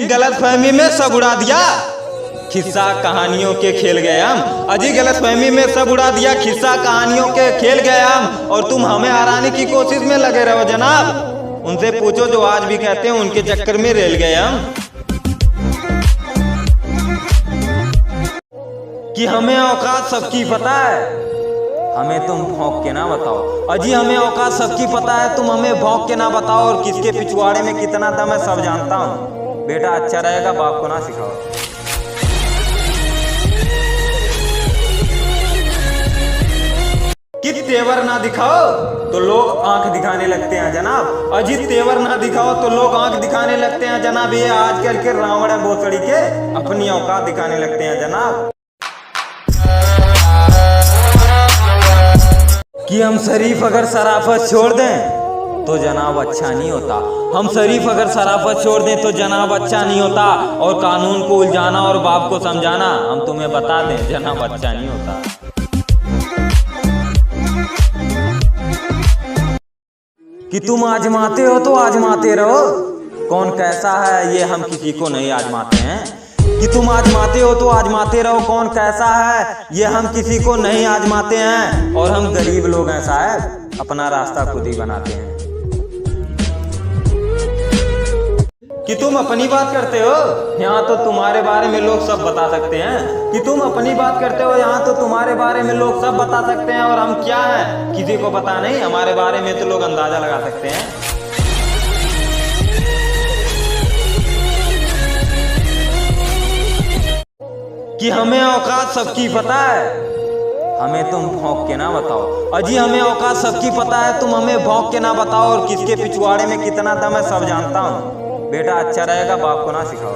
गलत फहमी में सब उड़ा दिया, खिस्सा कहानियों के खेल गए हम। अजी गलत फहमी में सब उड़ा दिया, खिस्सा कहानियों के खेल गए हम। और तुम हमें हराने की कोशिश में लगे रहो जनाब। उनसे पूछो जो आज भी कहते हैं उनके चक्कर में रेल गए हम। कि हमें औकात सबकी पता है, हमें तुम भौंक के ना बताओ। अजी हमें औकात सबकी पता है, तुम हमें भौंक के ना बताओ। और किसके पिछवाड़े में कितना दम है सब जानता हूँ। बेटा अच्छा रहेगा बाप को ना सिखाओ। कि तेवर ना दिखाओ तो लोग आंख दिखाने लगते हैं जनाब। अजी तेवर ना दिखाओ तो लोग आंख दिखाने लगते हैं जनाब। ये आजकल के रावण है भोसड़ी के, अपनी औकात दिखाने लगते हैं जनाब। कि हम शरीफ अगर शराफत छोड़ दें तो जनाब अच्छा नहीं होता। हम शरीफ अगर शराफत छोड़ दें तो जनाब अच्छा नहीं होता। और कानून को उलझाना और बाप को समझाना हम तुम्हें बता दें जनाब अच्छा नहीं होता। कि तुम आजमाते हो तो आजमाते रहो, कौन कैसा है ये हम किसी को नहीं आजमाते हैं। कि तुम आजमाते हो तो आजमाते रहो, कौन कैसा है ये हम किसी को नहीं आजमाते हैं। और हम गरीब लोग हैं साहब, अपना रास्ता खुद ही बनाते हैं। कि तुम अपनी बात करते हो, यहाँ तो तुम्हारे बारे में लोग सब बता सकते हैं। कि तुम अपनी बात करते हो, यहाँ तो तुम्हारे बारे में लोग सब बता सकते हैं। और हम क्या हैं किसी को पता नहीं, हमारे बारे में तो लोग अंदाजा लगा सकते हैं। कि हमें औकात सबकी पता है, हमें तुम भौंक के ना बताओ। अजी हमें औकात सबकी पता है, तुम हमें भौंक के ना बताओ। और किसके पिछवाड़े में कितना दम है सब जानता हूँ। बेटा अच्छा रहेगा बाप को ना सिखाओ।